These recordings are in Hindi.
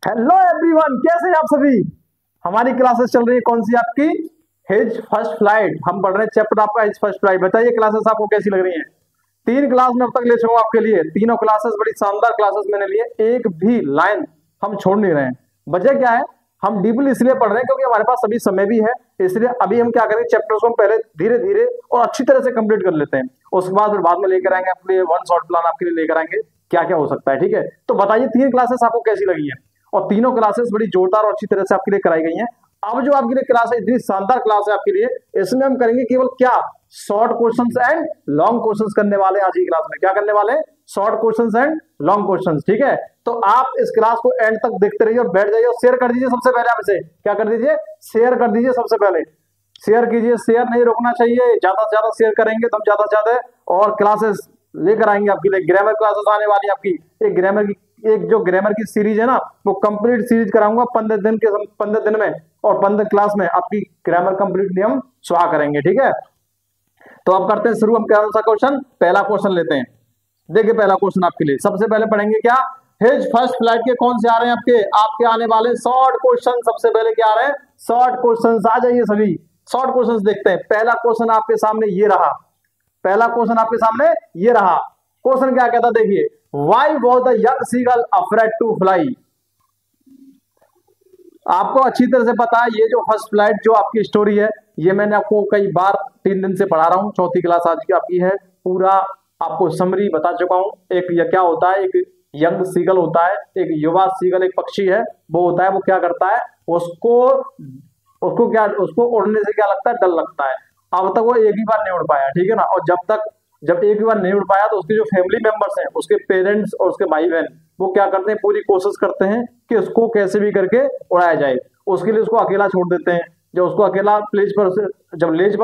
हेलो एवरीवन, कैसे हैं आप सभी। हमारी क्लासेस चल रही है कौन सी आपकी, हिज फर्स्ट फ्लाइट। हम पढ़ रहे हैं चैप्टर आपका हिज फर्स्ट फ्लाइट। बताइए क्लासेस आपको कैसी लग रही हैं। 3 क्लास में अब तक ले चुका हूं आपके लिए। तीनों क्लासेस बड़ी शानदार क्लासेस मैंने लिए, एक भी लाइन हम छोड़ नहीं रहे हैं। वजह क्या है, हम डीपली इसलिए पढ़ रहे हैं क्योंकि हमारे पास अभी समय भी है। इसलिए अभी हम क्या करेंगे, चैप्टर्स को हम पहले धीरे धीरे और अच्छी तरह से कंप्लीट कर लेते हैं। उसके बाद फिर बाद में लेकर आएंगे आपके लिए वन शॉट प्लान, आपके लिए लेकर आएंगे क्या क्या हो सकता है। ठीक है, तो बताइए 3 क्लासेस आपको कैसी लगी हैं। और तीनों क्लासेस बड़ी जोरदार और अच्छी तरह से आपके लिए कराई गई हैं। अब जो आपके लिए क्लास है, इतनी शानदार क्लास है आपके लिए, इसमें हम करेंगे केवल क्या, short questions and long questions करने वाले हैं। आज की क्लास में क्या करने वाले हैं, short questions and long questions. ठीक है, तो आप इस क्लास को एंड तक देखते रहिए और बैठ जाइए और शेयर कर दीजिए। सबसे पहले आप इसे क्या कर दीजिए, शेयर कर दीजिए। सबसे पहले शेयर कीजिए, शेयर नहीं रोकना चाहिए। ज्यादा से ज्यादा शेयर करेंगे तो हम ज्यादा से ज्यादा और क्लासेस लेकर आएंगे आपके लिए। ग्रामर क्लासेस आने वाली है आपकी, एक ग्रामर की, एक जो ग्रामर की सीरीज है ना, वो कंप्लीट सीरीज कराऊंगा 15 दिन में। और 15 क्लास में आपकी ग्रामर कंप्लीटली हम सुहा करेंगे। ठीक है, तो अब करते हैं शुरू। हम क्या सा क्वेश्चन, पहला क्वेश्चन लेते हैं। देखिए पहला क्वेश्चन आपके लिए, सबसे पहले पढ़ेंगे क्या, हिज फर्स्ट फ्लाइट के कौन से आ रहे हैं आपके आने वाले शॉर्ट क्वेश्चन। सबसे पहले क्या आ रहे हैं, शॉर्ट क्वेश्चन। आ जाइए सभी, शॉर्ट क्वेश्चन देखते हैं। पहला क्वेश्चन आपके सामने ये रहा, पहला क्वेश्चन आपके सामने ये रहा। क्वेश्चन क्या कहता, देखिए, why was the young seagull afraid to fly. आपको अच्छी तरह से पता है, ये जो फर्स्ट फ्लाइट जो आपकी स्टोरी है, ये मैंने आपको कई बार 3 दिन से पढ़ा रहा हूं। चौथी क्लास आज की आपकी है, पूरा आपको समरी बता चुका हूं। एक ये क्या होता है, एक यंग सीगल होता है, एक युवा सीगल, एक पक्षी है वो होता है। वो क्या करता है, उसको उड़ने से क्या लगता है, डर लगता है। अब तक वो एक ही बार नहीं उड़ पाया, ठीक है ना। और जब एक ही बार नहीं उड़ पाया तो उसके जो फैमिली मेंबर्स हैं, उसके पेरेंट्स और उसके भाई बहन, वो क्या करते हैं, पूरी कोशिश करते हैं कि उसको कैसे भी करके उड़ाया जाए। उसके लिए उसको अकेला छोड़ देते हैं। जब उसको अकेला लेज पर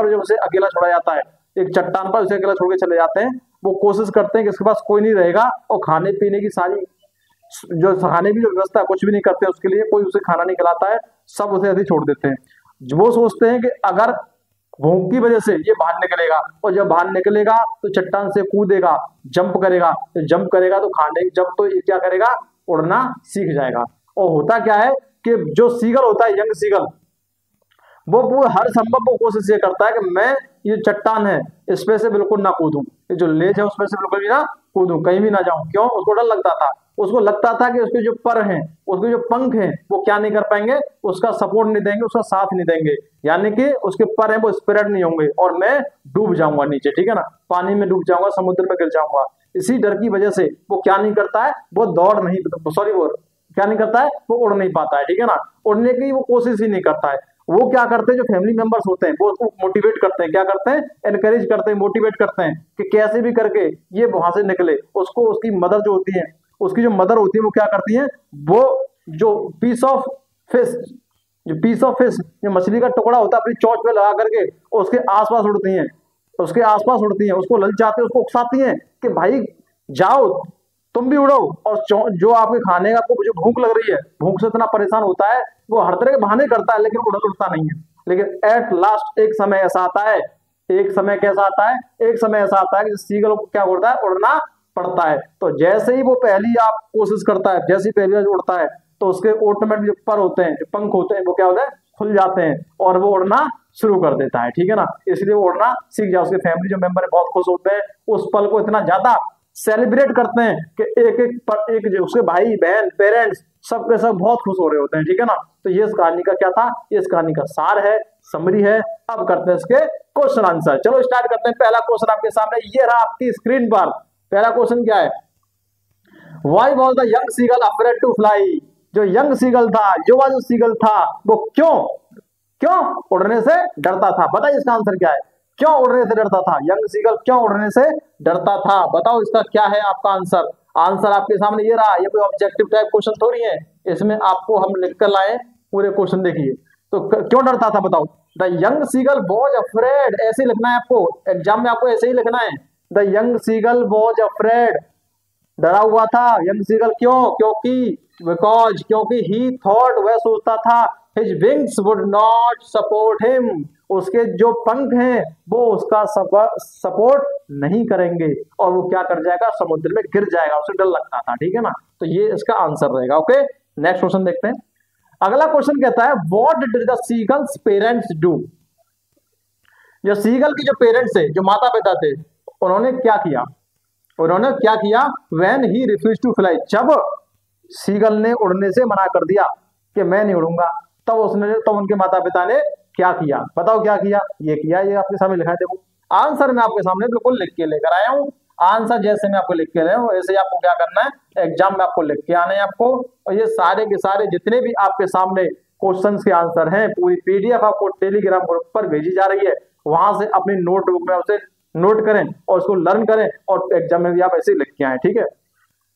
जब उसे अकेला छोड़ा जाता है, एक चट्टान पर उसे अकेला छोड़ के चले जाते हैं। वो कोशिश करते हैं कि इसके पास कोई नहीं रहेगा और खाने पीने की सारी जो खाने की जो व्यवस्था है, कुछ भी नहीं करते उसके लिए, कोई उसे खाना नहीं खिलाता है, सब उसे ऐसे छोड़ देते हैं। वो सोचते हैं कि अगर भूख की वजह से ये बाहर निकलेगा, और जब बाहर निकलेगा तो चट्टान से कूदेगा, जंप करेगा, तो खाने जब तो ये क्या करेगा, उड़ना सीख जाएगा। और होता क्या है कि जो सीगल होता है, यंग सीगल, वो हर संभव वो कोशिश ये करता है कि मैं ये चट्टान है इस पे से बिल्कुल ना कूदूं, ये जो लेज है उसमें से बिल्कुल भी ना कूदूं, कहीं भी ना जाऊं। क्यों, उसको डर लगता था। उसको लगता था कि उसके जो पर हैं, उसके जो पंख हैं, वो क्या नहीं कर पाएंगे, उसका सपोर्ट नहीं देंगे, उसका साथ नहीं देंगे। यानी कि उसके पर हैं वो स्प्रेड नहीं होंगे और मैं डूब जाऊंगा नीचे, ठीक है ना, पानी में डूब जाऊंगा, समुद्र में गिर जाऊंगा। इसी डर की वजह से वो क्या नहीं करता है, वो वो क्या नहीं करता है, वो उड़ नहीं पाता है, ठीक है ना। उड़ने की वो कोशिश ही नहीं करता है। वो क्या करते हैं, जो फैमिली मेंबर्स होते हैं वो उसको मोटिवेट करते हैं, क्या करते हैं, एनकरेज करते हैं, मोटिवेट करते हैं कि कैसे भी करके ये वहां से निकले। उसको उसकी मदर जो होती है, वो क्या करती है, वो जो पीस ऑफ फिश जो मछली का टुकड़ा होता है, अपनी चोंच पे लगा करके उसके आसपास उड़ती हैं, उसको ललचाती है, उसको उकसाती हैं कि भाई जाओ तुम भी उड़ो। और जो आपके खाने का, आपको जो भूख लग रही है, भूख से इतना परेशान होता है, वो हर तरह के बहाने करता है, लेकिन उड़ता नहीं है। लेकिन एट लास्ट एक समय ऐसा आता है, एक समय ऐसा आता है कि सीगल को क्या होता है, उड़ना पड़ता है। तो जैसे ही वो पहली आप कोशिश करता है, जैसे ही पहली बार उड़ता है, तो उसके ऑटोमेटिक जो पर होते हैं, जो पंख होते हैं, वो क्या होता है, खुल जाते हैं और वो उड़ना शुरू कर देता है, ठीक है ना। इसलिए वो उड़ना सीख जाए। उसके फैमिली जो मेंबर है बहुत खुश होते हैं, उस पल को इतना ज्यादा सेलिब्रेट करते हैं कि एक जो उसके भाई बहन पेरेंट्स सब के सब बहुत खुश हो रहे होते हैं, ठीक है ना। तो ये इस कहानी का क्या था, ये इस कहानी का सार है, समरी है। अब करते हैं इसके क्वेश्चन आंसर। चलो स्टार्ट करते हैं। पहला क्वेश्चन आपके सामने ये रहा आपकी स्क्रीन पर। पहला क्वेश्चन क्या है, why was the young seagull afraid to fly. जो यंग सीगल था, युवा जो सीगल था, वो क्यों उड़ने से डरता था। बताइए इसका आंसर क्या है, क्यों उड़ने से डरता था, यंग सीगल क्यों उड़ने से डरता था। बताओ इसका क्या है आपका आंसर। आंसर आपके सामने ये रहा। ये कोई ऑब्जेक्टिव टाइप क्वेश्चन थोड़ी है, इसमें आपको हम लिख कर लाए पूरे क्वेश्चन। देखिए तो क्यों डरता था, बताओ। The young seagull was afraid, ऐसे ही लिखना है आपको, एग्जाम में आपको ऐसे ही लिखना है। The young seagull was afraid, डरा हुआ था यंग सीगल। क्योंकि ही थॉट, वह सोचता था, his wings would not support him, उसके जो पंख हैं वो उसका सपोर्ट नहीं करेंगे और वो क्या कर जाएगा, समुद्र में गिर जाएगा, उसे डर लगता था, ठीक है ना। तो ये इसका आंसर रहेगा। ओके, नेक्स्ट क्वेश्चन देखते हैं। अगला क्वेश्चन कहता है what did the seagulls parents do. जो सीगल की जो पेरेंट्स थे, जो माता पिता थे, उन्होंने क्या किया? उन्होंने क्या किया? When he refuse to fly, जब सीगल ने उड़ने से मना कर दिया कि मैं नहीं उड़ूंगा, तब उनके माता पिता ने क्या किया? बताओ क्या किया? ये किया, ये आपके सामने लिखा है, देखो आंसर मैं आपके सामने बिल्कुल लिख के लेकर आया हूं। आंसर जैसे मैं आपको लिख के लाया हूं ऐसे ही आपको क्या करना है, एग्जाम में आपको लिख के आने हैं आपको। और ये सारे के सारे जितने भी आपके सामने क्वेश्चंस के आंसर हैं, पूरी पीडीएफ आपको टेलीग्राम ग्रुप पर भेजी जा रही है, वहां से अपनी नोटबुक में उसे नोट करें और उसको लर्न करें और एग्जाम में भी आप ऐसे लिख के आए, ठीक है।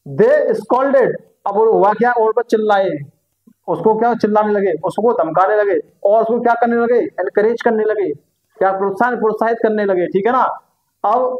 दे स्कॉल्डेड, अब हुआ क्या, और पर चिल्लाए, उसको क्या चिल्लाने लगे, उसको धमकाने लगे और उसको क्या करने लगे, एनकरेज करने लगे, क्या प्रोत्साहित करने लगे, ठीक है ना। अब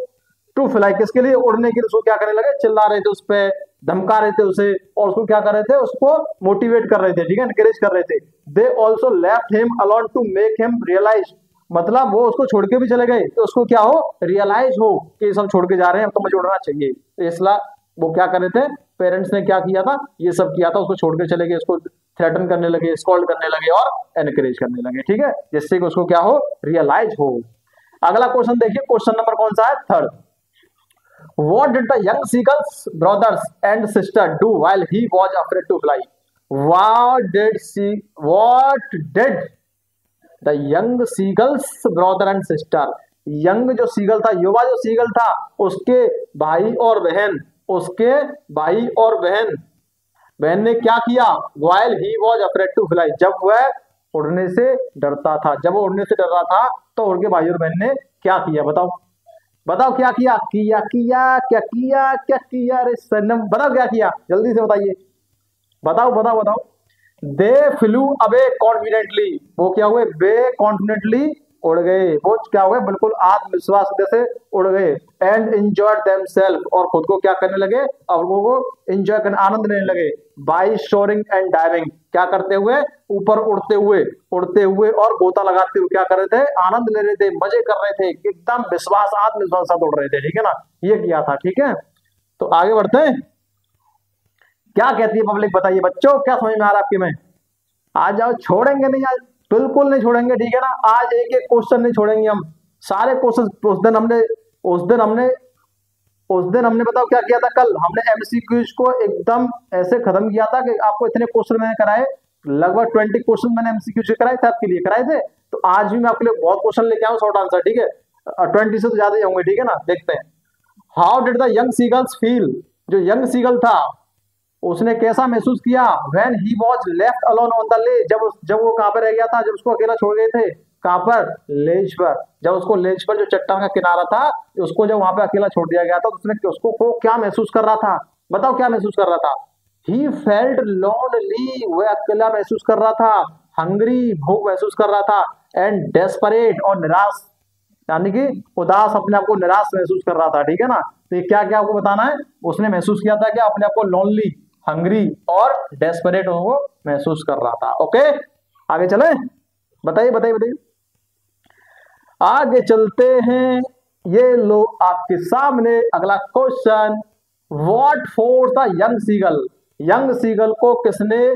टू फ्लाई, किसके लिए? उड़ने के लिए। उसको क्या करने लगे, चिल्ला रहे थे उस पर, धमका रहे थे उसे, और उसको क्या कर रहे थे, उसको मोटिवेट कर रहे थे, ठीक है, एनकरेज कर रहे थे। They also left him alone to make him realise, मतलब वो उसको छोड़ के भी चले गए तो उसको क्या हो, रियलाइज हो कि सब छोड़ के जा रहे हैं, अब तो मुझे उड़ना चाहिए। तो इसलिए वो क्या कर रहे थे, पेरेंट्स ने क्या किया था, ये सब किया था, उसको छोड़ के चले गए, उसको थ्रेटन करने लगे, स्कॉल्ड करने लगे और एनकरेज करने लगे, ठीक है, जिससे कि उसको क्या हो, रियलाइज हो। अगला क्वेश्चन देखिए, क्वेश्चन नंबर कौन सा है, third. What did the young seagull's brothers and sister do while he was afraid to fly? What did the young seagull's brother and sister, young जो सीगल था, युवा जो सीगल था, उसके भाई और बहन, उसके भाई और बहन ने क्या किया? while he was afraid to fly, जब वह उड़ने से डरता था, जब वो उड़ने से डर रहा था तो उनके भाई और बहन ने क्या किया? बताओ बताओ क्या किया? किया किया क्या किया, क्या किया रे सनम, बताओ क्या किया, जल्दी से बताइए, बताओ बताओ बताओ। दे फ्लू अवे कॉन्फिडेंटली, वो क्या हुए, बे कॉन्फिडेंटली उड़ गए, वो क्या हुए, बिल्कुल आत्मविश्वास से उड़ गए। एंड एंजॉयड देमसेल्फ, और खुद को क्या करने लगे, और वो एंजॉय करने, आनंद लेने लगे। बाय सोरिंग एंड डाइविंग, क्या करते हुए, ऊपर उड़ते हुए और गोता लगाते हुए क्या कर रहे थे, आनंद ले रहे थे, मजे कर रहे थे, एकदम विश्वास आत्मविश्वास से उड़ रहे थे, ठीक है ना, ये किया था, ठीक है। तो आगे बढ़ते हैं, क्या कहती है पब्लिक, बताइए बच्चों, क्या समझ में आ रहा है आपके में? आ जाओ, छोड़ेंगे नहीं आज, बिल्कुल नहीं छोड़ेंगे, ठीक है ना। आज एक एक क्वेश्चन नहीं छोड़ेंगे हम, सारे क्वेश्चन। उस दिन हमने बताओ क्या किया था, कल हमने एमसीक्यूज को एकदम ऐसे खत्म किया था कि आपको इतने क्वेश्चन मैंने कराए, लगभग 20 क्वेश्चन मैंने एमसीक्यूज कराए थे, आपके लिए कराए थे। तो आज भी मैं आपके लिए बहुत क्वेश्चन लेके आऊँ, शॉर्ट आंसर, ठीक है, 20 से तो ज्यादा ही होंगे, ठीक है ना। देखते हैं, how did the young seagulls feel, जो यंग सीगल था उसने कैसा महसूस किया, when he was left alone on the ledge, जब वो कहां पर रह गया था, जब उसको अकेला छोड़ गए थे, कहां पर, लेज पर, जब उसको लेज पर जो चट्टान का किनारा था, उसको जब वहां पे अकेला छोड़ दिया गया था, तो उसने उसको वो क्या महसूस कर रहा था, बताओ क्या महसूस कर रहा था। ही फेल्ट लोनली, वह अकेला महसूस कर रहा था, हंग्री, भूख महसूस कर रहा था, एंड डेस्परेट, और निराश, यानी कि उदास, अपने आप को निराश महसूस कर रहा था, ठीक है ना। तो ये क्या क्या आपको बताना है, उसने महसूस किया था क्या, अपने आप को लोनली, हंग्री और डेस्परेट वो महसूस कर रहा था। ओके, आगे चले, बताइए बताइए बताइए, आगे चलते हैं। ये लो आपके सामने अगला question, what force the young seagull, young seagull को किसने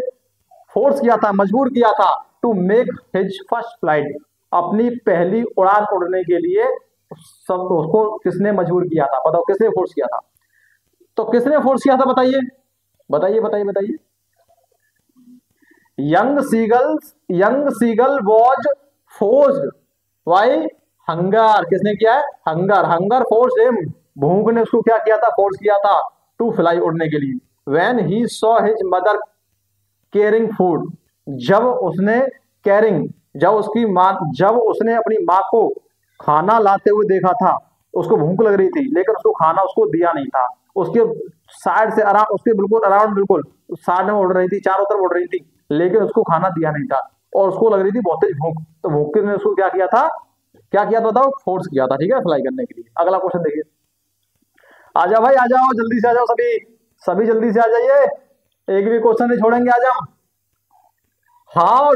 फोर्स किया था, मजबूर किया था, to make his first flight, अपनी पहली उड़ान उड़ने के लिए सब उसको किसने मजबूर किया था, बताओ किसने फोर्स किया था। तो किसने फोर्स किया था, बताइए बताइए बताइए बताइए। Young seagull was forced by hunger, किसने किया है, हंगर फोर्स हिम, भूख ने उसको क्या किया था, फोर्स किया था, टू फ्लाई, उड़ने के लिए। When he saw his mother caring food, जब उसने केयरिंग, जब उसने अपनी माँ को खाना लाते हुए देखा था, उसको भूख लग रही थी लेकिन उसको खाना उसको दिया नहीं था, उसके साइड से उसके बिल्कुल अराउंड, बिल्कुल साइड में उड़ रही थी, चारों तरफ उड़ रही थी, लेकिन उसको खाना दिया नहीं था और उसको लग रही थी बहुत तेज भूख, तो भूख ने उसको क्या किया था, बताओ, फोर्स किया था, ठीक है, फ्लाई करने के लिए। अगला क्वेश्चन देखिए, आ जाओ भाई, आ जाओ, जल्दी से आ जाओ, सभी जल्दी से आ जाइए, एक भी क्वेश्चन नहीं छोड़ेंगे आज हम। How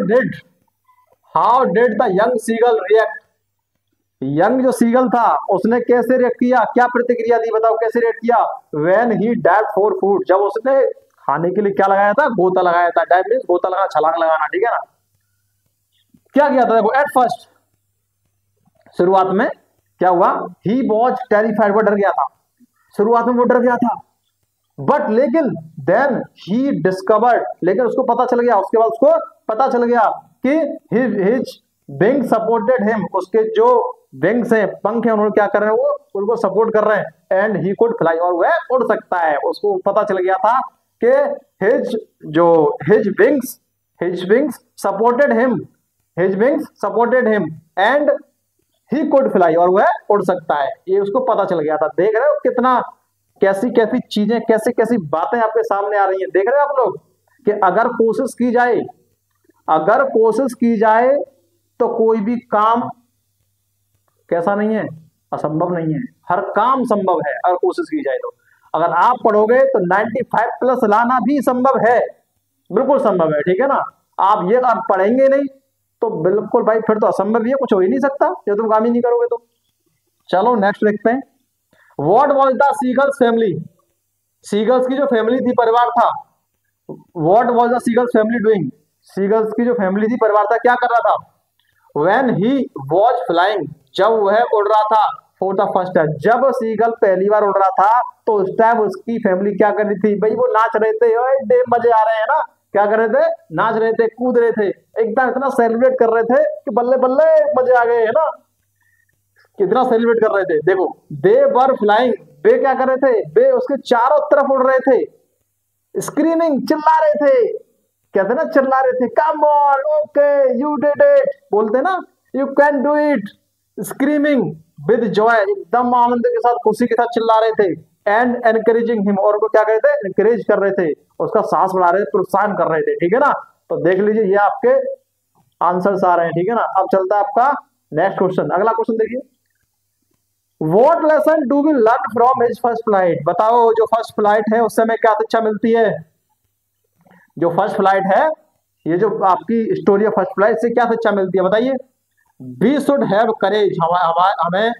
did the young seagull react, young जो सीगल था उसने कैसे रिएक्ट किया, क्या प्रतिक्रिया दी, बताओ कैसे रिएक्ट किया। व्हेन ही डैग फॉर फूड, जब उसने खाने के लिए क्या लगाया था, गोता लगाया था। डाइव मींस गोता लगाना, छलांग लगाना, ठीक है ना। क्या किया था देखो, एट फर्स्ट, शुरुआत में क्या हुआ, ही वॉज टेरिफाइड, वो डर गया था, शुरुआत में वो डर गया था। बट लेकिन देन ही डिस्कवर्ड, लेकिन उसको पता चल गया, उसके बाद उसको पता चल गया कि हिज विंग सपोर्टेड हिम, उसके जो विंग्स हैं, पंख हैं, उन्होंने क्या कर रहे हैं, वो उनको सपोर्ट कर रहे हैं। एंड ही कुड फ्लाई, और वह उड़ सकता है। उसको पता चल गया था कि his wings supported him, his wings supported him and he could fly, और वह उड़ सकता है, ये उसको पता चल गया था। देख रहे हो कितना, कैसी कैसी चीजें, कैसी कैसी बातें आपके सामने आ रही हैं। देख रहे हो आप लोग कि अगर कोशिश की जाए, अगर कोशिश की जाए तो कोई भी काम कैसा नहीं है, असंभव नहीं है, हर काम संभव है अगर कोशिश की जाए तो। अगर आप पढ़ोगे तो 95 प्लस लाना भी संभव है, बिल्कुल संभव है, ठीक है ना। आप ये आप पढ़ेंगे नहीं तो बिल्कुल भाई फिर तो असंभव ही है, कुछ हो ही नहीं सकता जब तुम काम ही नहीं करोगे तो। चलो नेक्स्ट देखते हैं। What was the seagulls family, seagulls की जो फैमिली थी, परिवार था, what was the seagulls family doing, seagulls की जो फैमिली थी, परिवार था, क्या कर रहा था। व्हेन ही वाज फ्लाइंग, जब वह उड़ रहा था, फॉर द फर्स्ट टाइम, जब सीगल पहली बार उड़ रहा था तो उस टाइम उसकी फैमिली क्या कर रही थी भाई, वो नाच रहे थे, ओए मजे आ रहे हैं ना, क्या कर रहे थे, नाच रहे थे, कूद रहे थे, एकदम इतना सेलिब्रेट कर रहे थे कि बल्ले बल्ले मजे आ गए, है ना। कितना सेलिब्रेट कर रहे थे, देखो दे वर फ्लाइंग, वे क्या कर रहे थे, वे उसके चारों तरफ उड़ रहे थे, स्क्रीमिंग, चिल्ला रहे थे, कहते ना चिल्ला रहे थे, come on, okay, you did it, बोलते ना, you can do it, screaming with Joy, एकदम आनंद के साथ, खुशी के साथ चिल्ला रहे थे। एंड एनकरेजिंग हिम, और उनको क्या कहते हैं, एनकरेज कर रहे थे, उसका साहस बढ़ा रहे थे, प्रोत्साहन कर रहे थे, ठीक है ना। तो देख लीजिए ये आपके आंसर्स आ रहे हैं, ठीक है ना। अब चलता है आपका नेक्स्ट क्वेश्चन, अगला क्वेश्चन देखिए। What lesson do we learn from his first flight, बताओ जो फर्स्ट फ्लाइट है उससे हमें क्या शिक्षा मिलती है। जो फर्स्ट फ्लाइट है, ये जो आपकी स्टोरी है फर्स्ट फ्लाइट से क्या शिक्षा मिलती है बताइए। वी शुड हैव करेज, हमें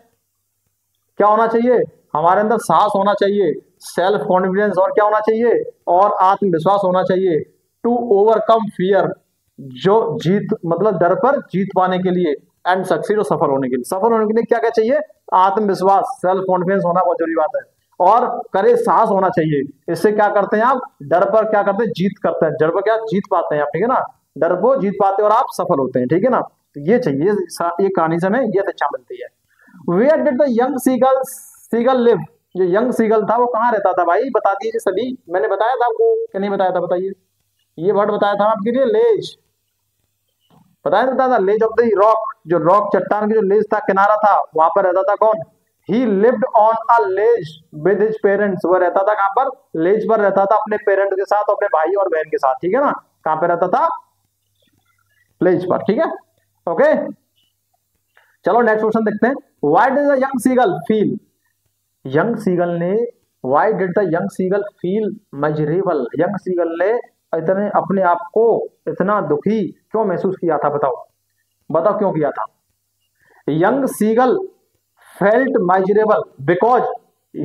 क्या होना चाहिए, हमारे अंदर साहस होना चाहिए, सेल्फ कॉन्फिडेंस, और क्या होना चाहिए, और आत्मविश्वास होना चाहिए। टू ओवरकम फियर, जो जीत मतलब डर पर जीत पाने के लिए, एंड सक्सीड, और सफल होने के लिए, सफल होने के लिए क्या क्या चाहिए, आत्मविश्वास, सेल्फ कॉन्फिडेंस होना बहुत जरूरी बात है, और करेज, साहस होना चाहिए। इससे क्या करते हैं आप, डर पर क्या करते हैं, जीत करते हैं, डर पर क्या जीत पाते हैं आप, ठीक है ना, डर को जीत पाते हैं और आप सफल होते हैं, ठीक है ना। तो ये चाहिए, ये कहानी से हमें ये शिक्षा मिलती है। Where did the young seagull live, जो यंग सीगल था वो कहाँ रहता था भाई, बता दीजिए सभी, मैंने बताया था आपको कि नहीं बताया था, बताइए। ये वर्ड बताया था आपके लिए, लेज, बताया था, लेज ऑफ द रॉक, जो रॉक चट्टान की जो लेज था, किनारा था, वहां पर रहता था कौन, he lived on a ledge with his parents, वो रहता था कहां पर, लेज पर रहता था अपने पेरेंट्स के साथ, अपने भाई और बहन के साथ, ठीक है ना। कहां पे रहता था, लेज पर, ठीक है, ओके। चलो नेक्स्ट क्वेश्चन देखते हैं। Why did the young seagull feel, young seagull ने, why did the young seagull feel miserable, young seagull ने इतने अपने आप को इतना दुखी क्यों महसूस किया था, बताओ, बताओ क्यों किया था। Young seagull felt miserable because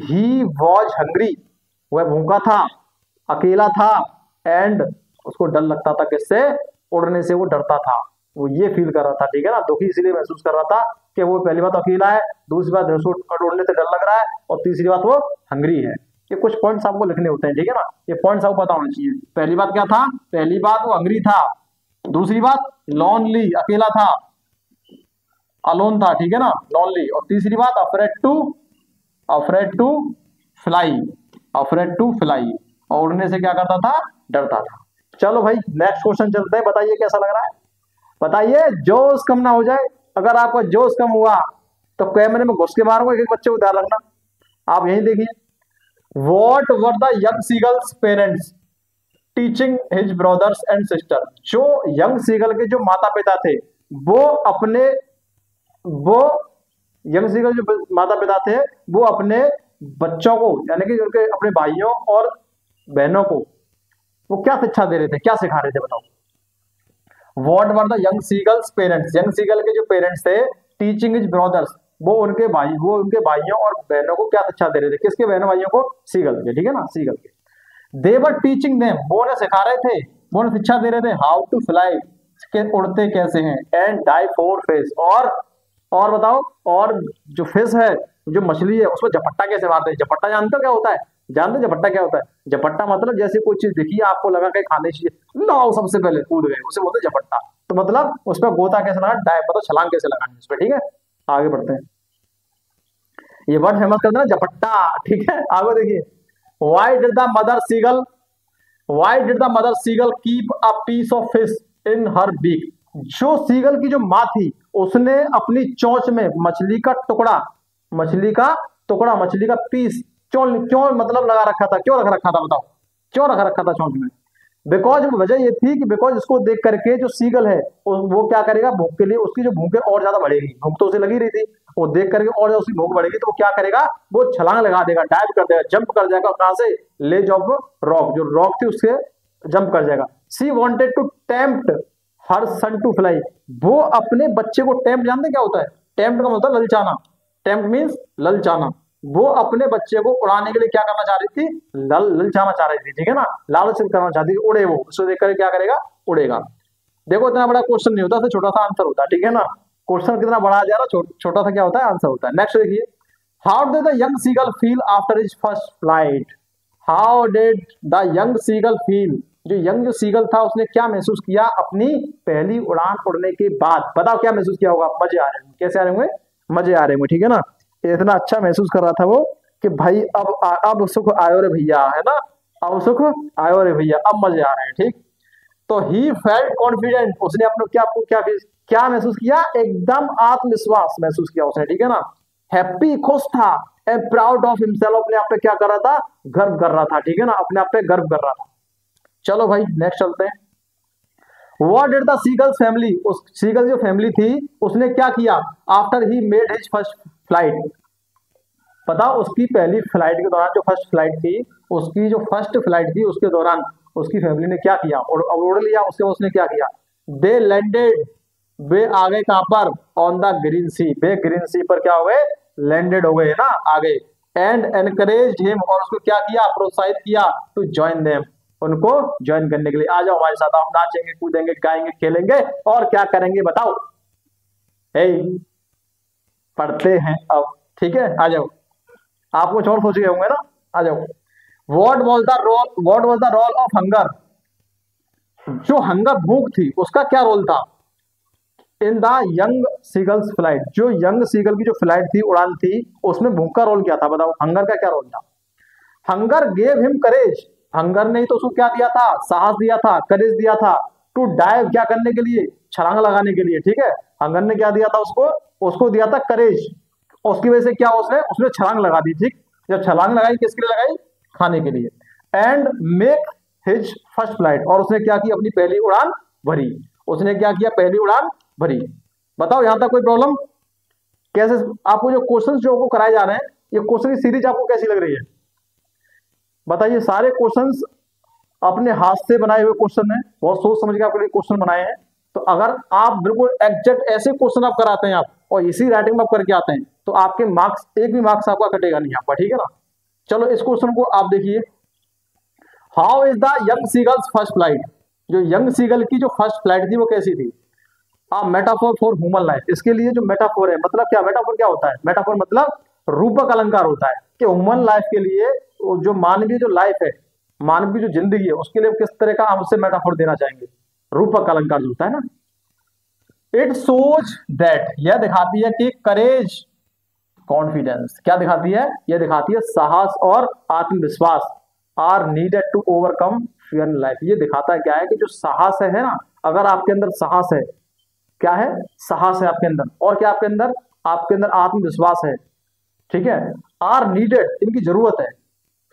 he was hungry, वह भूखा था, अकेला था, एंड उसको डर लगता था, किससे, उड़ने से वो डरता था, वो ये फील कर रहा था, ठीक है ना। दुखी इसलिए महसूस कर रहा था कि वो पहली बात अकेला है, दूसरी बात उड़ने से डर लग रहा है, और तीसरी बात वो हंग्री है। ये कुछ पॉइंट्स आपको लिखने होते हैं, ठीक है ना, ये पॉइंट्स आपको पता होना चाहिए। पहली बात क्या था, पहली बात वो हंग्री था, दूसरी बात लॉनली, अकेला था, अलोन था, ठीक है ना, लॉनली, और तीसरी बात afraid to fly, afraid to fly, और उड़ने से क्या करता था, डरता था। चलो भाई नेक्स्ट क्वेश्चन चलते हैं, बताइए कैसा लग रहा है, बताइए। जोश कम ना हो जाए, अगर आपका जोश कम हुआ तो कैमरे में घुस के मारूंगा, एक बच्चे को ध्यान रखना। आप यही देखिए, what were the young seagull's parents teaching his brothers and sister, जो यंग सीगल के जो माता पिता थे, वो यंग सीगल जो माता पिता थे, वो अपने बच्चों को, यानी कि उनके अपने भाइयों और बहनों को वो क्या शिक्षा दे रहे थे, क्या सिखा रहे थे, बताओ। What were the young seagull's parents, young seagull के जो पेरेंट्स थे, टीचिंग हिज ब्रदर्स, वो उनके भाइयों और बहनों को क्या शिक्षा दे रहे थे, किसके बहनों भाइयों को, सीगल के, ठीक है ना, सीगल के। दे वर टीचिंग देम, वो उन्हें सिखा रहे थे, वो उन्हें शिक्षा दे रहे थे, हाउ टू फ्लाई, के उड़ते कैसे हैं, एंड डाई फोर फिश, और बताओ, और जो फिश है, जो मछली है, उसमें झपट्टा कैसे मारते हैं। झपट्टा जानते हो क्या होता है? जानते हो झपट्टा क्या होता है? झपट्टा मतलब जैसे कोई चीज दिखी आपको लगा के खाने चाहिए, लाओ सबसे पहले कूद गए, उसे बोलते हैं झपट्टा। तो मतलब उस पर गोता कैसे लगाना, डाई मतलब छलांग कैसे लगानी उस पर, ठीक है। आगे बढ़ते हैं, ये वर्ड फेमस कर देना झपट्टा, ठीक है। आगे देखिए, why did the mother seagull, why did the mother seagull keep a piece of fish in her beak, जो सीगल की जो माँ थी उसने अपनी चोंच में मछली का टुकड़ा, मछली का टुकड़ा, मछली का पीस क्यों क्यों मतलब लगा रखा था, क्यों रख रखा था बताओ, क्यों रख रखा था चोंच में? बिकॉज वजह ये थी कि बिकॉज इसको देख करके जो सीगल है वो क्या करेगा, भूख के लिए उसकी जो भूख है और ज्यादा बढ़ेगी, भूख तो उसे लगी रही थी, वो देख करके और ज्यादा उसकी भूख बढ़ेगी, तो वो क्या करेगा, वो छलांग लगा देगा, डाइव कर देगा, जंप कर जाएगा, कहां से, लेज ऑफ रॉक, जो रॉक थी उससे जंप कर जाएगा। She wanted to tempt her son to fly, वो अपने बच्चे को, टेम्प्ट जानते क्या होता है? टेम्प्ट का मतलब ललचाना, टेम्प्ट मीन्स ललचाना, वो अपने बच्चे को उड़ाने के लिए क्या करना चाह रही थी, ललचाना चाह रही थी, ठीक है ना, लालच करना चाहती थी, उड़े वो, उसको देख कर क्या करेगा, उड़ेगा। देखो इतना बड़ा क्वेश्चन नहीं होता, तो छोटा सा आंसर होता है, ठीक है ना। क्वेश्चन कितना बड़ा आ जा रहा, छोटा सा क्या होता है, आंसर होता है। नेक्स्ट देखिए, how did the young seagull feel after his first flight, how did the young seagull feel, जो यंग जो सीगल था उसने क्या महसूस किया अपनी पहली उड़ान उड़ने के बाद, बताओ क्या महसूस किया होगा? मजे आ रहे होंगे, कैसे आ रहे होंगे? मजे आ रहे होंगे, ठीक है ना। इतना अच्छा महसूस कर रहा था वो कि भाई अब सुख आयो रे भैया, है ना, अब सुख आयो रे भैया, अब मजे आ रहे हैं, ठीक। तो ही फेल्ट कॉन्फिडेंट, उसने अपने क्या क्या महसूस किया, एकदम आत्मविश्वास महसूस किया उसने, ठीक है ना। हैप्पी, खुश था, एंड प्राउड ऑफ हिमसेल्फ, अपने आप पे क्या कर रहा था, गर्व कर रहा था, ठीक है ना, अपने आप पे गर्व कर रहा था। चलो भाई नेक्स्ट चलते हैं। What did the seagull's family, उस सीगल जो फैमिली थी उसने क्या किया after he made his first flight, पता उसकी पहली फ्लाइट के दौरान, जो फर्स्ट फ्लाइट थी, उसकी जो फर्स्ट फ्लाइट थी उसके दौरान उसकी फैमिली ने क्या किया, और उड़ लिया, उसके बाद उसने क्या किया, दे लैंडेड, वे आ गए कहां पर, ऑन द ग्रीन सी, वे ग्रीन सी पर क्या हो गए, लैंडेड हो गए ना, आ गए। एंड एनकरेज हिम, और उसको क्या किया, प्रोत्साहित किया, टू ज्वाइन देम, उनको ज्वाइन करने के लिए, आ जाओ हमारे साथ, हम नाचेंगे कूदेंगे गाएंगे खेलेंगे और क्या करेंगे बताओ, पढ़ते हैं अब, ठीक है, आ जाओ, आप कुछ और सोच गए होंगे ना, आ जाओ। What was the role of hunger, जो हंगर भूख थी उसका क्या रोल था, in the young seagull's flight, जो यंग सीगल की जो फ्लाइट थी, उड़ान थी, उसमें भूख का रोल क्या था, बताओ हंगर का क्या रोल था। हंगर गेव हिम करेज, हंगर ने तो उसको क्या दिया था, साहस दिया था, करेज दिया था, टू डाइव, क्या करने के लिए, छलांग लगाने के लिए, ठीक है। हंगर ने क्या दिया था उसको, उसको दिया था करेज, उसकी वजह से क्या उसने उसने छलांग लगा दी, ठीक। जब छलांग लगाई किसके लिए लगाई, खाने के लिए। And make his first flight, और उसने क्या की, अपनी पहली उड़ान भरी, उसने क्या किया, पहली उड़ान भरी। बताओ यहां तक कोई प्रॉब्लम? कैसे आपको जो क्वेश्चन जो आपको कराए जा रहे हैं, ये क्वेश्चन की सीरीज आपको कैसी लग रही है बताइए। सारे क्वेश्चंस अपने हाथ से बनाए हुए क्वेश्चन है, बहुत सोच समझ के आपके लिए क्वेश्चन बनाए हैं। तो अगर आप बिल्कुल एग्जैक्ट ऐसे क्वेश्चन आप कराते हैं आप, और इसी राइटिंग में आप करके आते हैं, तो आपके मार्क्स, एक भी मार्क्स आपका कटेगा नहीं आपका, ठीक है ना। चलो इस क्वेश्चन को आप देखिए, how is the young seagulls first flight, जो यंग सीगल की जो फर्स्ट फ्लाइट थी वो कैसी थी, आ मेटाफोर फॉर ह्यूमन लाइफ, इसके लिए जो मेटाफोर है, मतलब क्या, मेटाफोर क्या होता है, मेटाफोर मतलब रूपक अलंकार होता है कि ह्यूमन लाइफ के लिए, जो मानवीय जो लाइफ है, मानव की जो जिंदगी है, उसके लिए किस तरह का हम उससे मेटाफोर देना चाहेंगे, रूपक अलंकार जो होता है ना। इट शोज दैट, यह दिखाती है कि करेज, कॉन्फिडेंस, क्या दिखाती है, यह दिखाती है साहस और आत्मविश्वास, are needed to overcome fear in life, ये दिखाता है क्या है कि जो साहस है ना, अगर आपके अंदर साहस है, क्या है, साहस है आपके अंदर, और क्या आपके अंदर आत्मविश्वास है, ठीक है। आर नीडेड, इनकी जरूरत है,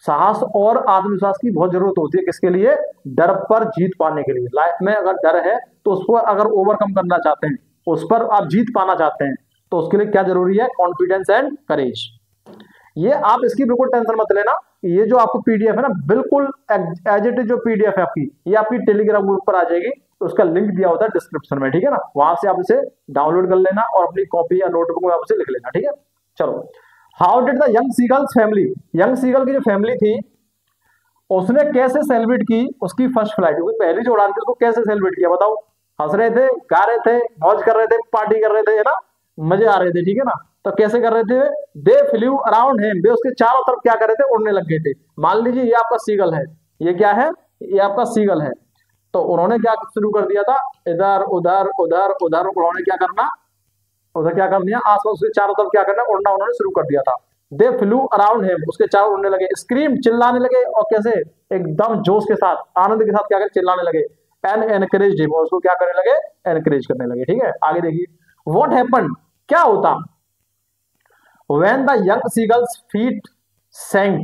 साहस और आत्मविश्वास की बहुत जरूरत होती है, किसके लिए, डर पर जीत पाने के लिए। लाइफ में अगर डर है तो उस पर अगर ओवरकम करना चाहते हैं, उस पर आप जीत पाना चाहते हैं, तो उसके लिए क्या जरूरी है, कॉन्फिडेंस एंड करेज। ये आप इसकी बिल्कुल टेंशन मत लेना, ये जो आपको पीडीएफ है ना, बिल्कुल एज इट इज जो पीडीएफ है आपकी, ये आपकी टेलीग्राम ग्रुप पर आ जाएगी, तो उसका लिंक दिया होता है डिस्क्रिप्शन में, ठीक है ना, वहां से आप इसे डाउनलोड कर लेना और अपनी कॉपी या नोटबुक में आप इसे लिख लेना, ठीक है। चलो, how did the young seagull's family, young seagull की जो फैमिली थी, उसने कैसे सेलिब्रेट की उसकी फर्स्ट फ्लाइट, क्योंकि पहली जो उड़ान थी उसको कैसे सेलिब्रेट किया बताओ? हंस रहे थे, गा रहे थे, मौज कर रहे थे, पार्टी कर रहे थे, है ना, मजे आ रहे थे, ठीक है ना। तो कैसे कर रहे थे? दे फ्लू अराउंड हिम, वे उसके चारों तरफ क्या कर रहे थे? उड़ने लग गए थे। मान लीजिए ये आपका सीगल है, ये क्या है? ये आपका सीगल है। तो उन्होंने क्या शुरू कर दिया था? इधर उधर उधर उधर उन्होंने क्या करना, उधर क्या कर दिया, आसपास उसके चारों तरफ क्या करना, उड़ना उन्होंने शुरू कर दिया था। दे फ्लू अराउंड हिम, उसके चारों उड़ने लगे, स्क्रीम चिल्लाने लगे, और कैसे? एकदम जोश के साथ, आनंद के साथ क्या कर चिल्लाने लगे। एंड एनकरेज हिम, और उसको क्या करने लगे? एनकरेज करने लगे, ठीक है। आगे देखिए, व्हाट हैपेंड, क्या होता? When the young seagull's feet sank,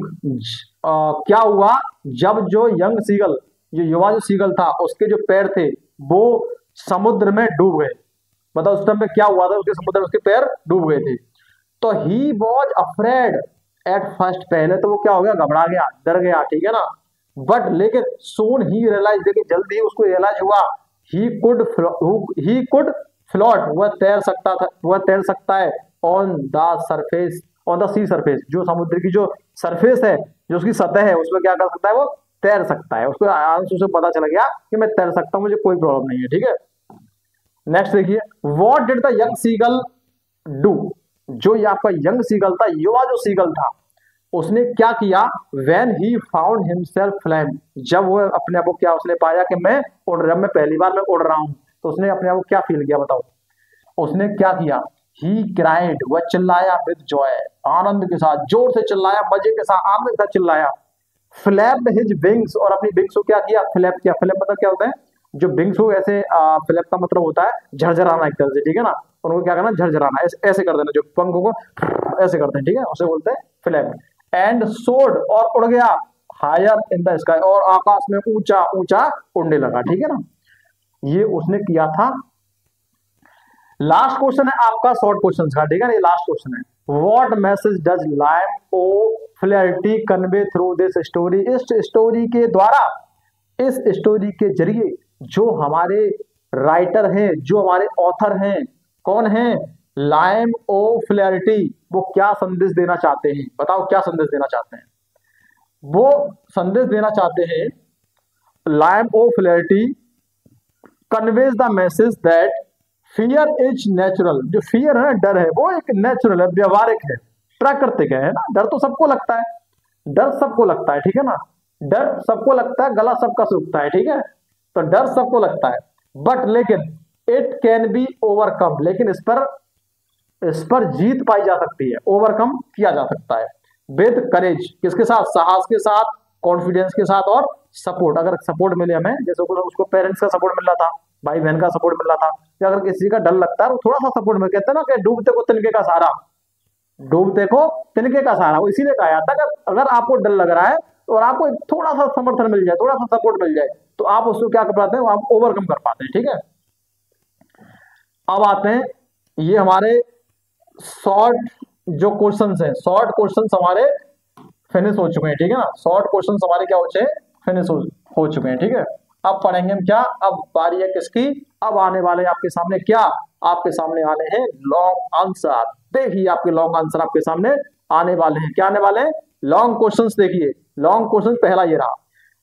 क्या हुआ जब जो यंग सीगल, जो युवा जो सीगल था, उसके जो पैर थे वो समुद्र में डूब गए। बताओ उस टाइम पे क्या हुआ था? उसके समुद्र में उसके पैर डूब गए थे। तो ही वॉज अफ्रेड एट फर्स्ट, पहले तो वो क्या हो गया? घबरा गया, डर गया, ठीक है ना। बट लेकिन सोन ही रियलाइज, देखिए जल्दी उसको रियलाइज हुआ, ही कुड फ्लोट, वह तैर सकता था, वह तैर सकता है on the surface, on the sea surface, जो समुद्र की जो सरफेस है, जो उसकी सतह है, उसमें क्या कर सकता है? वो तैर सकता है। उसको आराम से उसे पता चल गया कि मैं तैर सकता हूं, मुझे कोई प्रॉब्लम नहीं है, ठीक है। नेक्स्ट देखिए, what did the young seagull do, जो ये आपका यंग सीगल था, युवा जो सीगल था, उसने क्या किया? When he found himself flying, जब वो अपने आप को क्या, उसने पाया कि मैं उड़ रहा, मैं पहली बार मैं उड़ रहा हूं, तो उसने अपने आप को क्या फील किया बताओ? उसने क्या किया? ही क्राइड, वह चिल्लाया विद जॉय, आनंद के साथ, जोर से चिल्लाया, मजे के साथ, आनंद के साथ चिल्लाया। फ्लैप्ड हिज विंग्स, और अपनी विंग्स को क्या किया? फ्लैप किया। फ्लैप मतलब क्या होता है? जो विंग्स हो ऐसे, फ्लैप का मतलब होता है झरझराना एक तरह से, ठीक है ना। उनको क्या करना? झरझराना, ऐसे कर देना, जो पंखों को ऐसे करते हैं, ठीक है, उसे बोलते हैं फ्लैप। एंड सोड, और उड़ गया, हायर इन द स्काई, और आकाश में ऊंचा ऊंचा उड़ने लगा, ठीक है ना। ये उसने किया था। लास्ट क्वेश्चन है आपका, शॉर्ट क्वेश्चन का, ठीक है ना, ये लास्ट क्वेश्चन है। What message does Liam O'Flaherty convey through this story, इस स्टोरी के द्वारा, इस स्टोरी के जरिए जो हमारे राइटर हैं, जो हमारे ऑथर हैं, कौन है? लाइम ओ फ्लैरिटी, वो क्या संदेश देना चाहते हैं? बताओ क्या संदेश देना चाहते हैं? वो संदेश देना चाहते हैं, Liam O'Flaherty conveys the message that fear is natural, जो फियर है, डर है, वो एक नेचुरल है, व्यवहारिक है, प्राकृतिक है ना। डर तो सबको लगता है, डर सबको लगता है, ठीक है ना। डर सबको लगता है, गला सबका सूखता है, ठीक है। तो डर सबको लगता है, बट लेकिन इट कैन बी ओवरकम, लेकिन इस पर जीत पाई जा सकती है, ओवरकम किया जा सकता है विद करेज, किसके साथ? साहस के साथ, कॉन्फिडेंस के साथ, और सपोर्ट, अगर सपोर्ट मिले हमें, जैसे उसको पेरेंट्स का सपोर्ट मिल रहा था, भाई बहन का सपोर्ट मिल रहा था, या अगर किसी का डर लगता है तो थोड़ा सा सपोर्ट मिल, कहते हैं ना कि डूबते को तिनके का सहारा, डूबते को तिनके का सहारा, वो इसीलिए कहा जाता है कि अगर आपको डर लग रहा है और आपको थोड़ा सा समर्थन मिल जाए, थोड़ा सा सपोर्ट मिल जाए, तो आप उसको क्या कर पाते हैं? आप ओवरकम कर पाते हैं, ठीक है। अब आते हैं, ये हमारे शॉर्ट जो क्वेश्चंस हैं, शॉर्ट क्वेश्चंस हमारे फिनिश हो चुके हैं, ठीक है ना। शॉर्ट क्वेश्चंस हमारे क्या हो चुके हैं? फिनिश हो चुके हैं, ठीक है। अब पढ़ेंगे हम क्या? अब बारी है किसकी? अब आने वाले आपके सामने क्या? आपके सामने आने हैं लॉन्ग आंसर। देखिए आपके लॉन्ग आंसर आपके सामने आने वाले हैं। क्या आने वाले हैं? Long questions. देखिए लॉन्ग क्वेश्चन पहला ये रहा।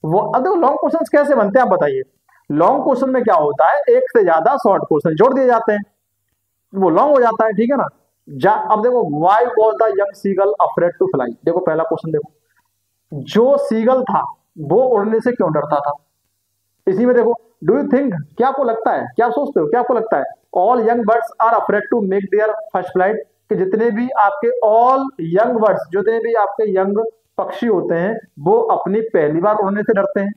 वो अब लॉन्ग क्वेश्चंस कैसे बनते हैं आप बताइए? लॉन्ग क्वेश्चन में क्या होता है? एक से ज्यादा शॉर्ट क्वेश्चन जोड़ दिए जाते हैं, वो लॉन्ग हो जाता है, ठीक है ना। अब देखो, why was the young seagull afraid to fly? देखो पहला क्वेश्चन देखो, जो सीगल था वो उड़ने से क्यों डरता था? इसी में देखो, डू यू थिंक, क्या आपको लगता है, क्या सोचते हो, क्या आपको लगता है? All young birds are afraid to make their first flight, कि जितने भी आपके ऑल यंग बर्ड्स, जितने भी आपके यंग पक्षी होते हैं, वो अपनी पहली बार उड़ने से डरते हैं।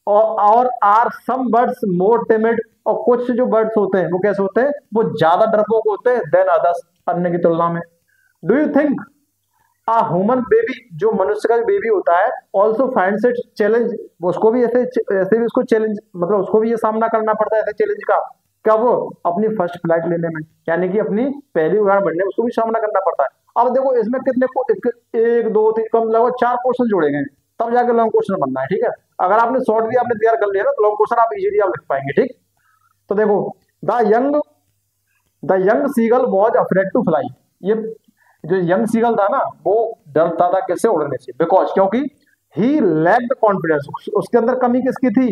और are some birds more timid, और कुछ जो बर्ड्स होते हैं वो कैसे होते हैं? वो ज्यादा डरपोक होते हैं देन अदर्स, अन्य की तुलना में। Do you think a human baby, जो मनुष्य का बेबी होता है, ऑल्सो फाइंड्स इट चैलेंज, उसको भी ऐसे भी उसको चैलेंज, मतलब उसको भी ये सामना करना पड़ता है ऐसे चैलेंज का, क्या वो अपनी फर्स्ट फ्लाइट लेने में, यानी कि अपनी पहली उड़ान भरने में उसको भी सामना करना पड़ता है। अब देखो इसमें कितने को, एक दो तीन, कम लगभग 4 क्वेश्चन जोड़े गए, तब जाके लॉन्ग क्वेश्चन बनना है, ठीक है। अगर आपने शॉर्ट भी आपने तैयार कर लिया ना, तो लॉन्ग क्वेश्चन आप इजीली आप लिख पाएंगे, ठीक। तो देखो, the young seagull was afraid to fly, ये जो यंग सीगल था ना, वो डरता था किससे? उड़ने से। बिकॉज, क्योंकि ही लैक्ड कॉन्फिडेंस, उसके अंदर कमी किसकी थी?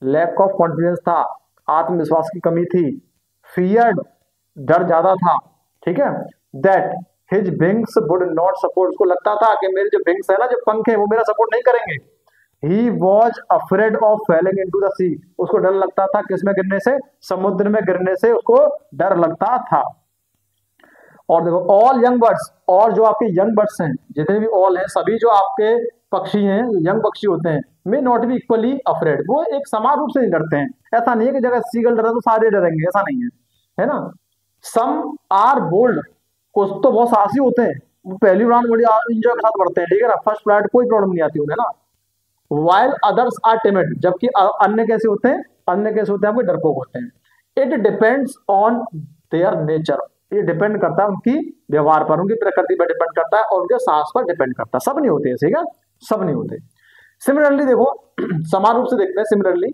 लैक ऑफ कॉन्फिडेंस था, आत्मविश्वास की कमी थी। फियर्ड, डर ज्यादा था, ठीक है। That his wings would not support, उसको लगता था कि मेरे जो विंग्स है ना, जो पंख है, वो मेरा सपोर्ट नहीं करेंगे। He was afraid of falling into the sea, उसको डर लगता था किसमें गिरने से? समुद्र में गिरने से उसको डर लगता था। और देखो ऑल यंग बर्ड्स, और जो आपके यंग बर्ड्स हैं, जितने भी ऑल हैं, सभी जो आपके पक्षी हैं, यंग पक्षी होते हैं, may not be equally afraid, वो एक समान रूप से नहीं डरते हैं। ऐसा नहीं है कि जगह सीगल डरा तो सारे डरेंगे, ऐसा नहीं है, है ना। सम आर बोल्ड, कुछ तो बहुत साहसी होते हैं, वो पहली उड़ान बड़ी इंजॉय के साथ बढ़ते हैं, ठीक है ना, फर्स्ट फ्लाइट कोई प्रॉब्लम नहीं आती उन्हें ना। वाइल अदर्स आर टिमिड, जबकि अन्य कैसे होते हैं? अन्य कैसे होते हैं? आपके डरपोक होते हैं। It depends on their nature, ये डिपेंड करता है उनकी व्यवहार पर, उनकी प्रकृति पर डिपेंड करता है, और उनके साहस पर डिपेंड करता है। सब नहीं होते, ठीक है, सब नहीं होते। सिमिलरली देखो समान रूप से देखते हैं, सिमिलरली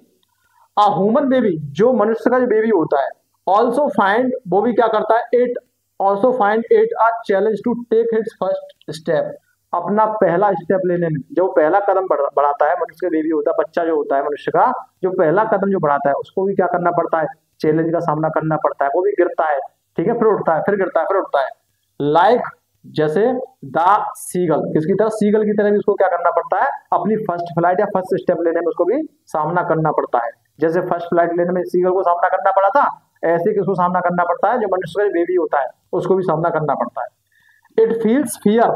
अ ह्यूमन बेबी, जो मनुष्य का जो बेबी होता है, ऑल्सो फाइंड, वो भी क्या करता है? It also find it a challenge to take its first step, अपना पहला स्टेप लेने में, जो पहला कदम बढ़ाता है, मनुष्य का बेबी होता है, बच्चा जो होता है मनुष्य का, जो पहला कदम जो बढ़ाता है, उसको भी क्या करना पड़ता है? चैलेंज का सामना करना पड़ता है, वो भी गिरता है, ठीक है, फिर उठता है, फिर गिरता है, फिर उठता है। लाइक जैसे द सीगल, किसकी तरह? सीगल की तरह भी उसको क्या करना पड़ता है? अपनी फर्स्ट फ्लाइट या फर्स्ट स्टेप लेने में उसको भी सामना करना पड़ता है। जैसे फर्स्ट फ्लाइट लेने में सीगल को सामना करना पड़ा था, ऐसे किसको सामना करना पड़ता है? जो मनुष्य का बेबी होता है, उसको भी सामना करना पड़ता है। इट फील्स फियर,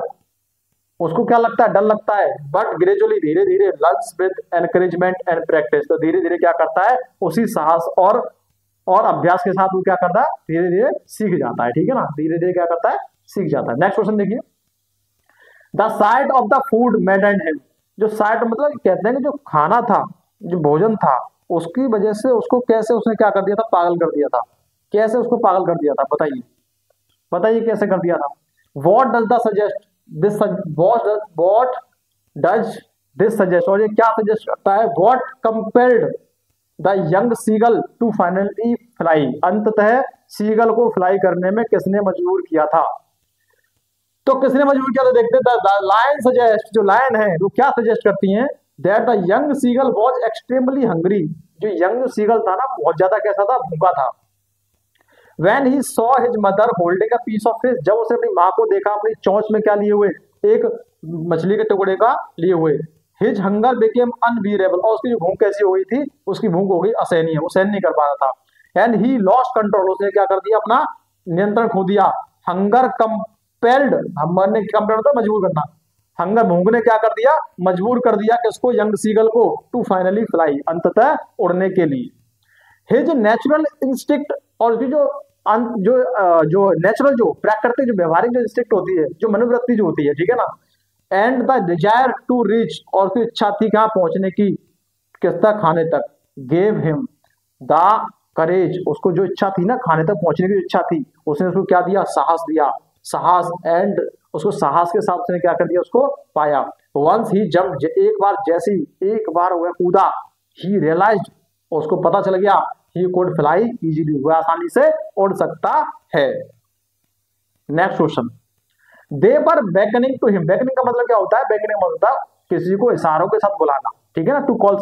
उसको क्या लगता है? डर लगता है। बट ग्रेजुअली, धीरे धीरे, learns with encouragement and practice, तो धीरे धीरे क्या करता है? उसी साहस और अभ्यास के साथ वो क्या करता है? धीरे धीरे सीख जाता है, ठीक है ना, धीरे धीरे क्या करता है? सीख जाता है। नेक्स्ट क्वेश्चन देखिए, the sight of the food maddened him, जो साइट मतलब कहते हैं कि जो खाना था, जो भोजन था, उसकी वजह से उसको कैसे उसने क्या कर दिया था? पागल कर दिया था। कैसे उसको पागल कर दिया था? बताइए, बताइए कैसे कर दिया था? What does the suggest this, what does this suggest, और ये क्या सजेस्ट करता है? What compelled the young seagull to finally fly, अंततः सीगल को फ्लाई करने में किसने मजबूर किया था? तो किसने मजबूर किया था? देखते हैं। लायन सजेस्ट, जो लायन है वो क्या सजेस्ट करती हैं? That the young seagull was extremely hungry, जो यंग सीगल था ना, बहुत ज्यादा कैसा था? भूखा था। When he saw his mother holding a piece of fish, जब उसने अपनी माँ को देखा अपनी चोंच में क्या लिए हुए? एक मछली के टुकड़े का लिए हुए। His hunger became unbearable, और उसकी जो भूख कैसी हो गई थी? उसकी भूख हो गई असहनीय, वो सहन नहीं कर पा रहा था। And he lost control, उसने क्या कर दिया? अपना नियंत्रण खो दिया। हंगर कंपेल्ड, हंगर ने कंपेल्ड होता मजबूर करना, हंगर भूख ने क्या कर दिया? मजबूर कर दिया किसको? यंग सीगल को, टू फाइनली फ्लाई, अंततः उड़ने के लिए। हिज नेचुरल इंस्टिक्ट, और उसकी जो नेचुरल, जो प्राकृतिक, जो व्यवहारिक जो इंस्टिक्ट होती है, जो मनोवृत्ति जो होती है, ठीक है ना, and the desire to reach, और उसकी इच्छा थी कहाँ पहुंचने की? किस तक? खाने तक। गेव हिम द करेज, उसको जो इच्छा थी ना, खाने तक पहुंचने की इच्छा थी, उसने उसको क्या दिया? साहस दिया, साहस, एंड उसको साहस के साथ उसने क्या कर दिया? उसको पाया। वंस ही जंप, एक बार जैसे एक बार वह कूदा, ही रियलाइज्ड, उसको पता चल गया, ही कुड फ्लाई इजीली, वह आसानी से उड़ सकता है। Next question, they were beckoning to him, beckoning का मतलब क्या होता है? बेकनिंग मतलब होता है किसी को इशारों के साथ बुलाना, ठीक है ना, टू कॉल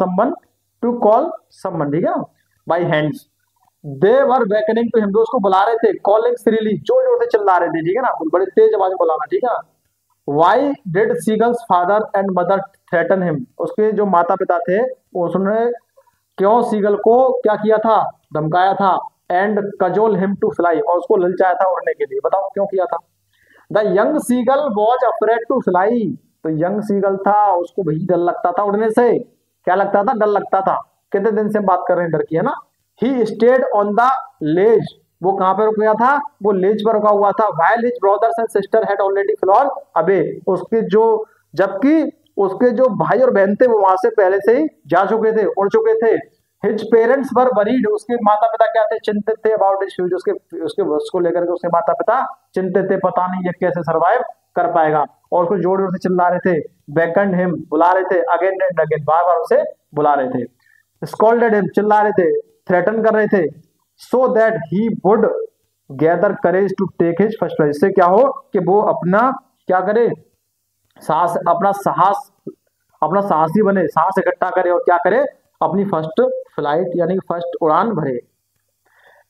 समवन, ठीक है ना, by hands. They were beckoning to him, जो उसको बुला रहे थे, कॉलिंग श्रीली, जोर जोर से चिल्ला रहे थे, ठीक है ना, बड़े तेज आवाज में बुलाना, ठीक है। Why did seagulls father and mother threaten him, उसके जो माता पिता थे उसने क्यों सीगल को क्या किया था? धमकाया था। And cajole him to fly, और उसको ललचाया था उड़ने के लिए, बताओ क्यों किया था? The young seagull was afraid to fly, तो यंग सीगल था, उसको भी डर लगता था उड़ने से। क्या लगता था? डर लगता था। कितने दिन से हम बात कर रहे हैं डर की, है ना। He stayed on the ledge, वो कहां पे रुक गया था? वो लेज पर रुका हुआ था। While his brothers and sister had already flown away, उसके जो, जबकि उसके जो भाई और बहन थे वो वहां से पहले से ही जा चुके थे, उड़ चुके थे। हिज पेरेंट्स वर वरीड, उसके माता पिता क्या थे? चिंतित थे। अबाउट हिज फ्यूचर, उसके भविष्य को लेकर के उसके माता पिता चिंतित थे, पता नहीं ये कैसे सरवाइव कर पाएगा। और उसको जोर जोर से चिल्ला रहे थे। बेकन्ड हिम, बुला रहे थे। अगेन एंड अगेन, बार बार उसे बुला रहे थे। स्कॉल्डेड हिम, चिल्ला रहे थे, थ्रेटन कर रहे थे। So that he would gather courage to take his first prize, इससे क्या हो कि वो अपना क्या करे? साहस, अपना साहस, अपना साहसी बने, साहस इकट्ठा करे और क्या करे, अपनी फर्स्ट फ्लाइट यानी फर्स्ट उड़ान भरे।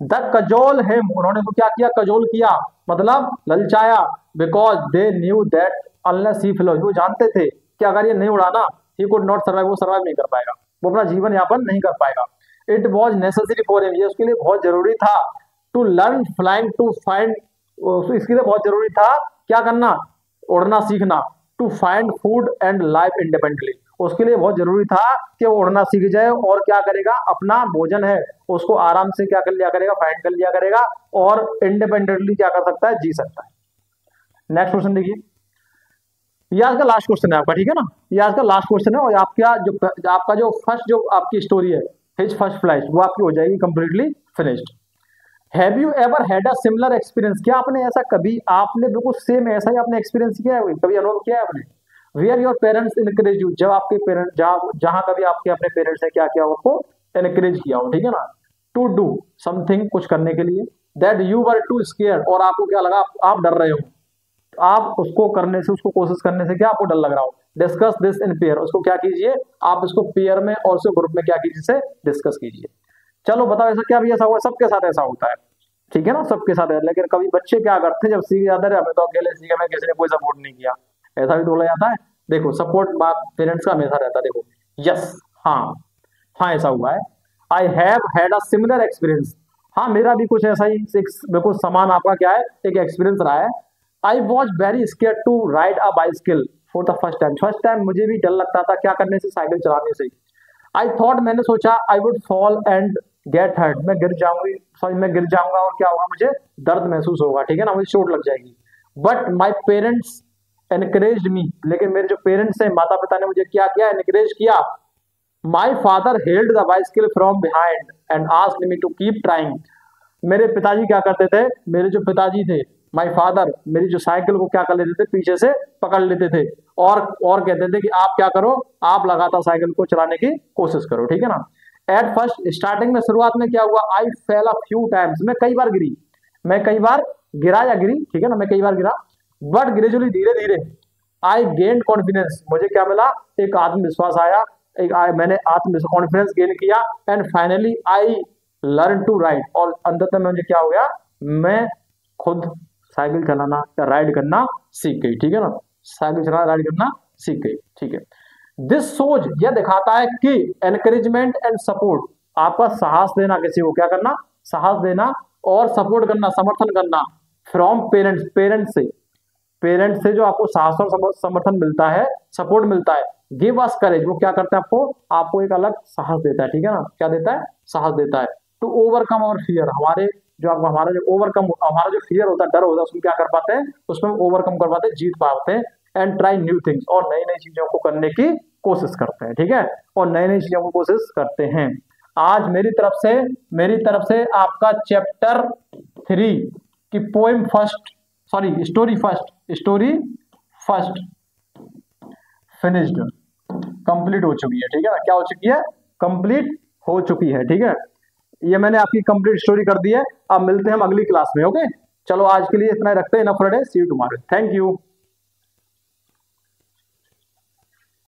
द कजोल हिम, उन्होंने तो क्या किया, कजोल किया, मतलब ललचाया, because they knew that unless he flew, वो जानते थे कि अगर ये नहीं उड़ाना ही कुड नॉट सर्वाइव, वो सर्वाइव नहीं कर पाएगा, वो अपना जीवन यापन नहीं कर पाएगा। It was necessary for him, ये उसके लिए बहुत जरूरी था, to learn flying to find, इसके लिए बहुत जरूरी था क्या करना, उड़ना सीखना, to find food and life independently, उसके लिए बहुत जरूरी था कि वो उड़ना सीख जाए और क्या करेगा, अपना भोजन है उसको आराम से क्या कर लिया करेगा, फाइंड कर लिया करेगा और इंडिपेंडेंटली क्या कर सकता है, जी सकता है। नेक्स्ट क्वेश्चन देखिए, ये आज का लास्ट क्वेश्चन है आपका, ठीक है ना, ये आज का लास्ट क्वेश्चन है और आपका जो फर्स्ट जो आपकी स्टोरी है हिज फर्स्ट फ्लाइट, वो आपकी हो जाएगी completely finished. Have you ever had a similar experience, क्या आपने ऐसा कभी, आपने बिल्कुल सेम ऐसा ही आपने एक्सपीरियंस किया है, कभी अनुभव किया है आपने, where your parents encourage you, जब आपके पेरेंट्स जहां कभी आपके अपने पेरेंट्स ने क्या किया, आपको इनकरेज किया हो, ठीक है ना, टू डू समथिंग, कुछ करने के लिए, that you were too scare, और आपको क्या लगा, आप डर रहे हो, आप उसको करने से, उसको कोशिश करने से क्या आपको डर लग रहा हो, डिस्कस दिस इन पेयर, उसको क्या कीजिए, आप इसको पेयर में और उसको ग्रुप में क्या कीजिए, से डिस्कस कीजिए। चलो बताओ ऐसा क्या भी ऐसा हुआ, सबके साथ ऐसा होता है, ठीक है ना, सबके साथ है, लेकिन कभी बच्चे क्या करते हैं, जब सीख जाते हैं, हमें तो अकेले सीखे, हमें किसी ने कोई सपोर्ट नहीं किया, ऐसा भी बोला जाता है। देखो सपोर्ट पेरेंट्स का हमेशा रहता है, देखो यस, हाँ हाँ ऐसा हुआ है, I have had a similar experience, हाँ मेरा भी कुछ ऐसा ही बिल्कुल समान आपका क्या है, एक एक्सपीरियंस रहा है। I was very scare to ride a bicycle for the first time मुझे भी डर लगता था क्या करने से, साइकिल चलाने से। आई थॉट, मैंने सोचा, I would fall and get hurt, मैं गिर जाऊंगी, सॉरी मैं गिर जाऊंगा और क्या होगा, मुझे दर्द महसूस होगा, ठीक है ना, मुझे चोट लग जाएगी। But my parents encourage me, लेकिन मेरे जो पेरेंट्स हैं, माता पिता ने मुझे क्या किया, एनकरेज किया। My father held the bicycle from behind and asked me to keep trying, मेरे पिताजी क्या करते थे, मेरे जो पिताजी थे, माय फादर, मेरी जो साइकिल को क्या कर लेते थे, पीछे से पकड़ लेते थे और कहते थे कि आप क्या करो, आप लगातार साइकिल को चलाने की कोशिश करो, ठीक है ना। एट फर्स्ट, स्टार्टिंग में, शुरुआत में क्या हुआ, आई फेल अ फ्यू टाइम्स, मैं कई बार गिरी, मैं कई बार गिरा या गिरी, ठीक है ना, मैं कई बार गिरा। बट ग्रेजुअली, धीरे धीरे, आई गेन कॉन्फिडेंस, मुझे क्या मिला, एक आत्मविश्वास आया, मैंने आत्म कॉन्फिडेंस गेन किया। And finally I learn to ride, और अंततः में मुझे क्या हो गया, मैं खुद साइकिल चलाना या राइड करना सीख गई, ठीक है ना, साइकिल चलाना राइड करना सीख गई, ठीक है। दिस सोच, यह दिखाता है कि एनकरेजमेंट एंड सपोर्ट, आपका साहस देना, किसी को क्या करना, साहस देना और सपोर्ट करना, समर्थन करना, फ्रॉम पेरेंट्स, पेरेंट्स से जो आपको साहस और समर्थन मिलता है, सपोर्ट मिलता है, गिव अस करेज, वो क्या करता है, आपको एक अलग साहस देता है, ठीक है ना, क्या देता है, साहस देता है। टू ओवरकम आवर फियर, हमारा जो फियर होता है, डर होता है, उसमें क्या कर पाते हैं, उसमें ओवरकम कर पाते हैं, जीत पाते हैं। एंड ट्राई न्यू थिंग्स, और नई नई चीजों को करने की कोशिश करते हैं, ठीक है, और नई नई चीजों को कोशिश करते हैं। आज मेरी तरफ से आपका चैप्टर 3 की poem story first finished, complete हो चुकी है, ठीक है ना, क्या हो चुकी है, कंप्लीट हो चुकी है, ठीक है। ये मैंने आपकी कंप्लीट स्टोरी कर दी है। अब मिलते हैं हम अगली क्लास में, ओके। चलो आज के लिए इतना ही रखते हैं, enough for today, see you tomorrow, thank you.